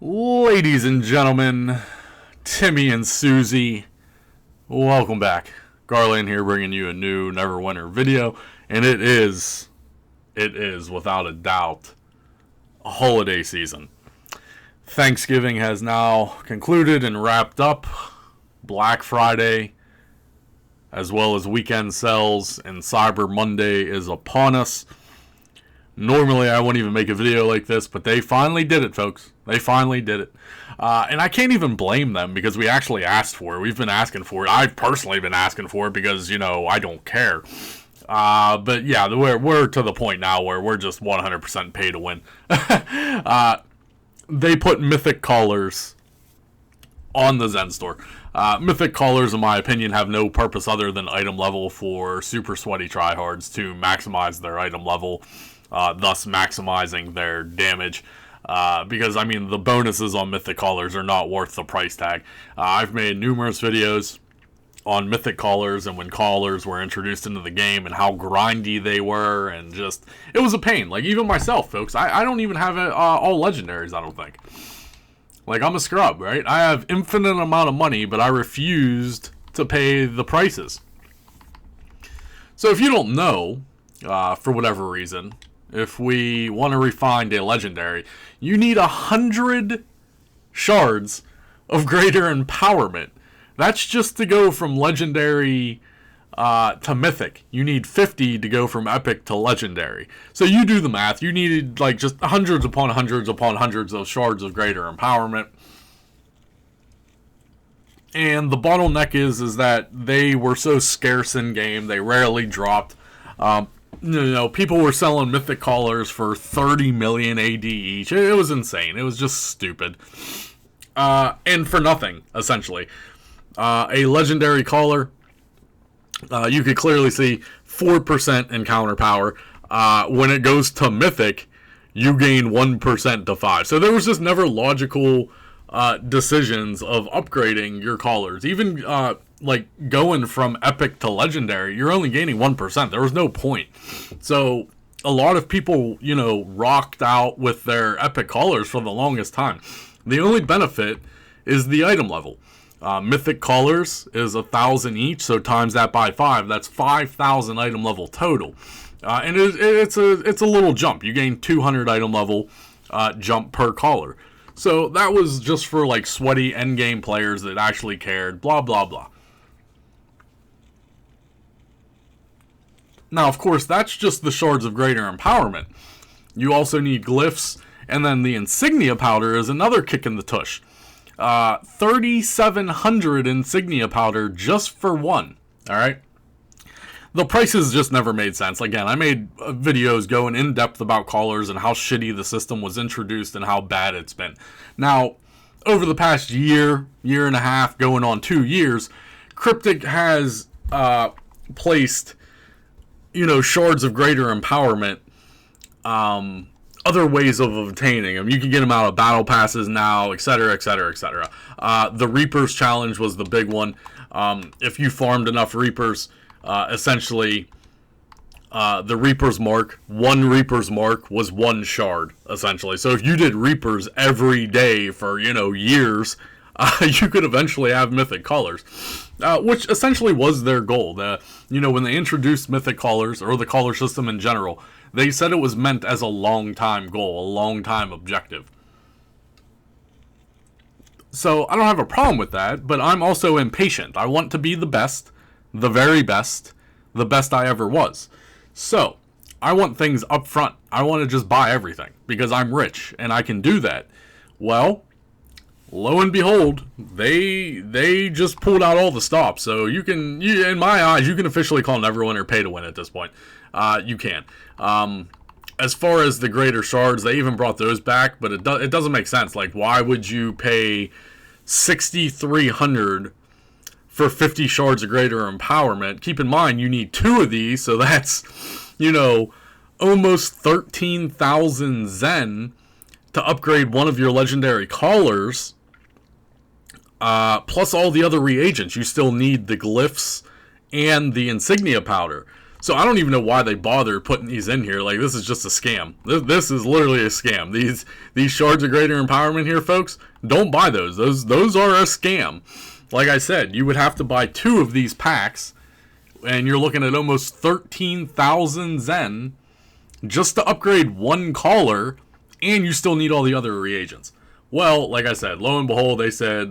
Ladies and gentlemen, Timmy and Susie, welcome back. Garlaanx here bringing you a new Neverwinter video, and it is without a doubt a holiday season. Thanksgiving has now concluded and wrapped up. Black Friday, as well as weekend sales, and Cyber Monday is upon us. Normally, I wouldn't even make a video like this, but they finally did it, folks. They finally did it. And I can't even blame them because we actually asked for it. We've been asking for it. I've personally been asking for it because, I don't care. But yeah, we're to the point now where we're just 100% pay to win. They put Mythic colors on the Zen store. Mythic colors, in my opinion, have no purpose other than item level for super sweaty tryhards to maximize their item level. Thus maximizing their damage. Because, the bonuses on Mythic Callers are not worth the price tag. I've made numerous videos on Mythic Callers and when Callers were introduced into the game and how grindy they were, and just, it was a pain. Like, even myself, folks, I don't even have all legendaries, I don't think. Like, I'm a scrub, right? I have infinite amount of money, but I refused to pay the prices. So if you don't know, for whatever reason, if we want to refine a legendary, you need 100 shards of greater empowerment. That's just to go from legendary to mythic. You need 50 to go from epic to legendary. So you do the math. You needed like just hundreds upon hundreds upon hundreds of shards of greater empowerment. And the bottleneck is that they were so scarce in game. They rarely dropped. People were selling Mythic Callers for 30 million AD each. It was insane. It was just stupid. And for nothing, essentially. A Legendary Caller, you could clearly see 4% encounter power. When it goes to Mythic, you gain 1% to 5. So there was just never logical decisions of upgrading your Callers. Even like going from epic to legendary, you're only gaining 1%. There was no point. So a lot of people, rocked out with their epic Callers for the longest time. The only benefit is the item level. Mythic Callers is 1,000 each, so times that by 5, that's 5,000 item level total. And it's a little jump. You gain 200 item level jump per Caller. So that was just for like sweaty endgame players that actually cared, blah, blah, blah. Now, of course, that's just the shards of greater empowerment. You also need glyphs, and then the insignia powder is another kick in the tush. 3,700 insignia powder just for one, alright? The prices just never made sense. Again, I made videos going in depth about Callers and how shitty the system was introduced and how bad it's been. Now, over the past year and a half, going on 2 years, Cryptic has placed shards of greater empowerment, other ways of obtaining them. You can get them out of battle passes now, etc., etc., etc. The Reapers challenge was the big one. If you farmed enough Reapers, essentially, the Reaper's mark, one Reaper's mark was one shard, essentially. So if you did Reapers every day for, years, you could eventually have Mythic Callers, which essentially was their goal. When they introduced Mythic Callers, or the Caller system in general, they said it was meant as a long-time goal, a long-time objective. So I don't have a problem with that, but I'm also impatient. I want to be the best, the very best, the best I ever was. So I want things up front. I want to just buy everything because I'm rich and I can do that. Well, lo and behold, they just pulled out all the stops. So in my eyes, you can officially call Neverwinter pay to win at this point. You can. As far as the greater shards, they even brought those back, but it doesn't make sense. Like, why would you pay 6,300 for 50 shards of greater empowerment? Keep in mind, you need 2 of these, so that's, almost 13,000 Zen to upgrade one of your legendary Callers. Plus all the other reagents. You still need the glyphs and the insignia powder. So I don't even know why they bothered putting these in here. Like, this is just a scam. This is literally a scam. These shards of greater empowerment here, folks, don't buy those. Those are a scam. Like I said, you would have to buy 2 of these packs, and you're looking at almost 13,000 Zen just to upgrade 1 caller, and you still need all the other reagents. Well, like I said, lo and behold, they said,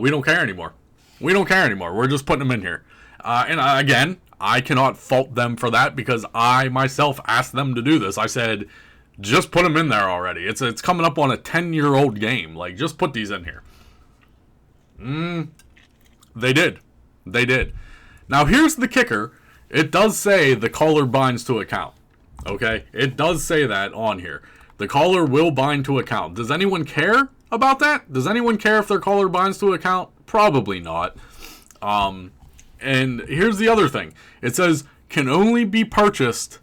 we don't care anymore. We don't care anymore. We're just putting them in here. Again, I cannot fault them for that because I myself asked them to do this. I said, just put them in there already. It's coming up on a 10-year-old game. Like, just put these in here. They did. They did. Now, here's the kicker. It does say the caller binds to account. Okay? It does say that on here. The caller will bind to account. Does anyone care about that? Does anyone care if their caller binds to account? Probably not. And here's the other thing. It says, can only be purchased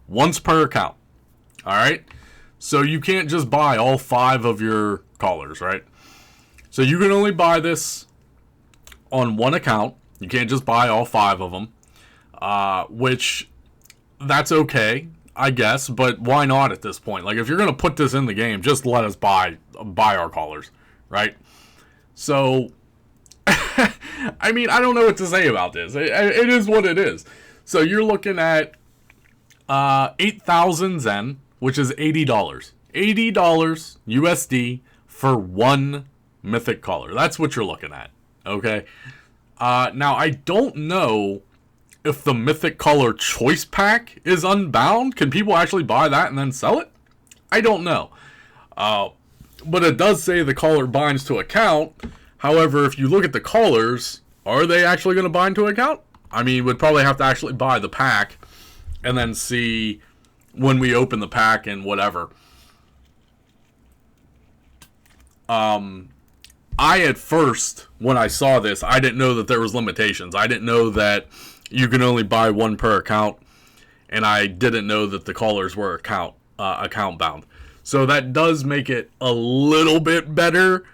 once per account. Alright? So you can't just buy all 5 of your callers, right? So you can only buy this on 1 account. You can't just buy all 5 of them. Which, that's okay, I guess. But why not at this point? Like, if you're going to put this in the game, just let us buy our callers, right? So, I mean, I don't know what to say about this. It is what it is. So you're looking at 8,000 Zen, which is $80. $80 USD for 1 Mythic caller. That's what you're looking at. Okay? Now, I don't know if the Mythic caller choice pack is unbound. Can people actually buy that and then sell it? I don't know. But it does say the caller binds to account. However, if you look at the callers, are they actually going to bind to account? I mean, we'd probably have to actually buy the pack and then see when we open the pack and whatever. I at first, when I saw this, I didn't know that there was limitations. I didn't know that you can only buy 1 per account, and I didn't know that the callers were account bound. So that does make it a little bit better.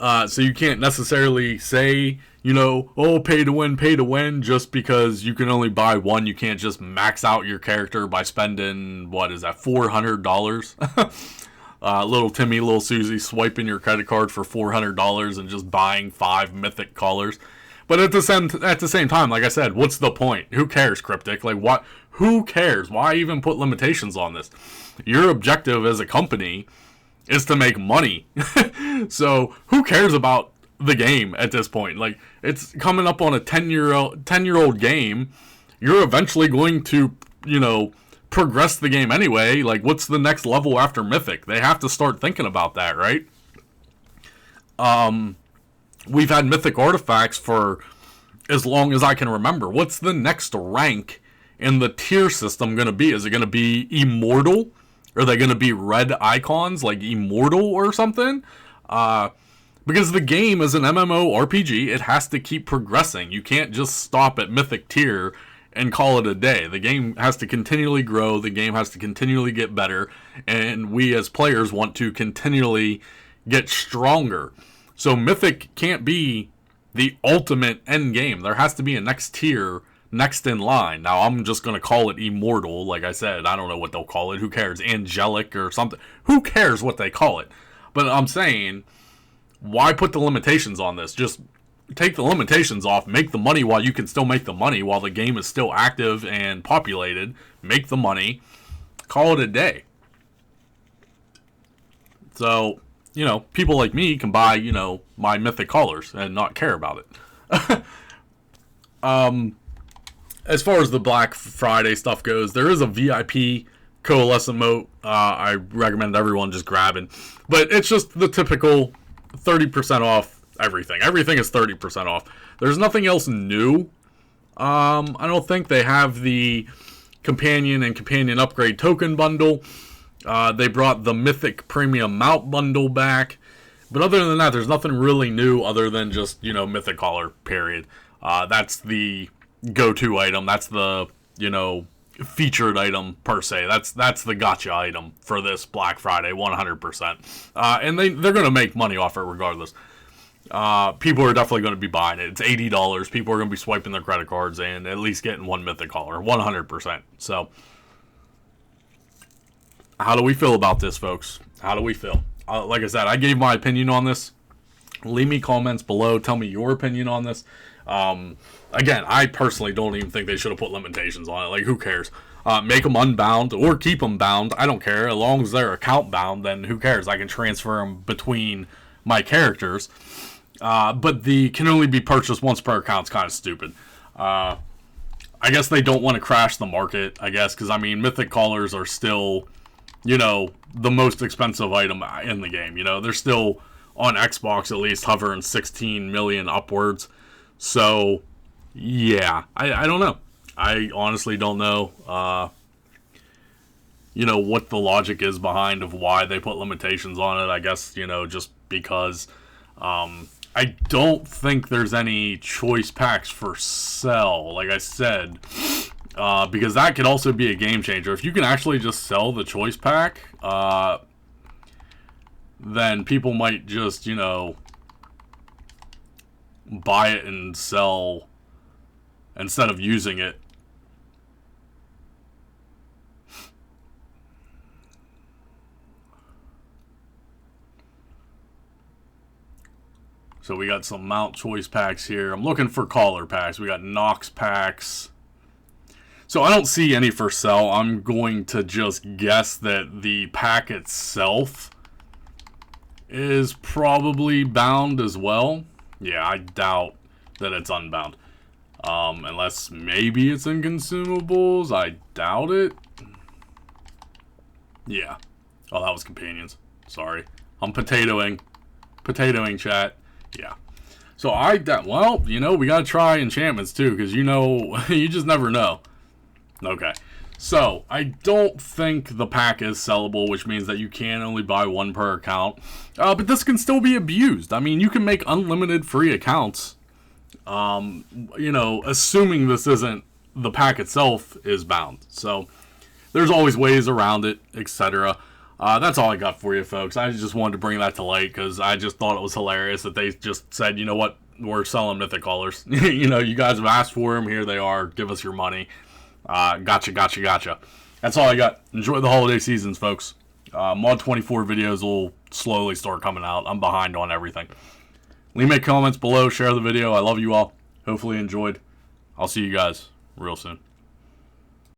So you can't necessarily say, you know, oh, pay to win, just because you can only buy 1. You can't just max out your character by spending, what is that, $400? Little Timmy, little Susie swiping your credit card for $400 and just buying 5 Mythic callers. But at the same time, like I said, what's the point? Who cares, Cryptic? Like, what? Who cares? Why even put limitations on this? Your objective as a company is to make money. So who cares about the game at this point? Like, it's coming up on a 10-year-old game. You're eventually going to, you know, progress the game anyway. Like, what's the next level after Mythic? They have to start thinking about that, right? We've had Mythic artifacts for as long as I can remember. What's the next rank in the tier system going to be? Is it going to be Immortal? Are they going to be red icons like Immortal or something? Because the game is an MMORPG, it has to keep progressing. You can't just stop at Mythic tier and call it a day. The game has to continually grow, the game has to continually get better, and we as players want to continually get stronger. So Mythic can't be the ultimate end game. There has to be a next tier next in line. Now, I'm just going to call it Immortal. Like I said, I don't know what they'll call it. Who cares? Angelic or something. Who cares what they call it? But I'm saying, why put the limitations on this? Just take the limitations off. Make the money while you can still make the money, while the game is still active and populated. Make the money. Call it a day. So, you know, people like me can buy, you know, my Mythic callers and not care about it. As far as the Black Friday stuff goes, there is a VIP Coalescent emote I recommend everyone just grabbing. But it's just the typical 30% off everything. Everything is 30% off. There's nothing else new. I don't think they have the Companion and Companion Upgrade Token Bundle. They brought the Mythic Premium Mount Bundle back. But other than that, there's nothing really new other than just, you know, Mythic Collar, period. That's the go-to item. That's the, you know, featured item per se. That's the gotcha item for this Black Friday, 100%. And they're going to make money off it regardless. people are definitely going to be buying it. It's $80. People are going to be swiping their credit cards and at least getting one Mythic color, 100%. So, how do we feel about this, folks? How do we feel? Like I said, I gave my opinion on this. Leave me comments below. Tell me your opinion on this. Again, I personally don't even think they should have put limitations on it. Like, who cares? Make them unbound or keep them bound. I don't care. As long as they're account bound, then who cares? I can transfer them between my characters. But the can only be purchased once per account is kind of stupid. I guess they don't want to crash the market, I guess, because, I mean, Mythic Collars are still, you know, the most expensive item in the game. You know, they're still, on Xbox at least, hovering 16 million upwards. So, yeah, I don't know. I honestly don't know, you know, what the logic is behind of why they put limitations on it. I guess, you know, just because I don't think there's any choice packs for sell, like I said, because that could also be a game changer. If you can actually just sell the choice pack, then people might just, you know, buy it and sell instead of using it. So we got some mount choice packs here. I'm looking for collar packs. We got Nox packs. So I don't see any for sale. I'm going to just guess that the pack itself is probably bound as well. Yeah, I doubt that it's unbound. Unless maybe it's in consumables. I doubt it. Yeah. Oh, that was companions. Sorry. I'm potatoing. Potatoing, chat. Yeah. So well, you know, we gotta try enchantments too, because, you know, you just never know. Okay. So, I don't think the pack is sellable, which means that you can only buy one per account. But this can still be abused. I mean, you can make unlimited free accounts. You know, assuming this isn't, the pack itself is bound. So, there's always ways around it, etc. That's all I got for you, folks. I just wanted to bring that to light because I just thought it was hilarious that they just said, you know what, we're selling Mythic Colors. You know, you guys have asked for them. Here they are. Give us your money. Gotcha. That's all I got. Enjoy the holiday seasons, folks. Mod 24 videos will slowly start coming out. I'm behind on everything. Leave me comments below. Share the video. I love you all. Hopefully you enjoyed. I'll see you guys real soon.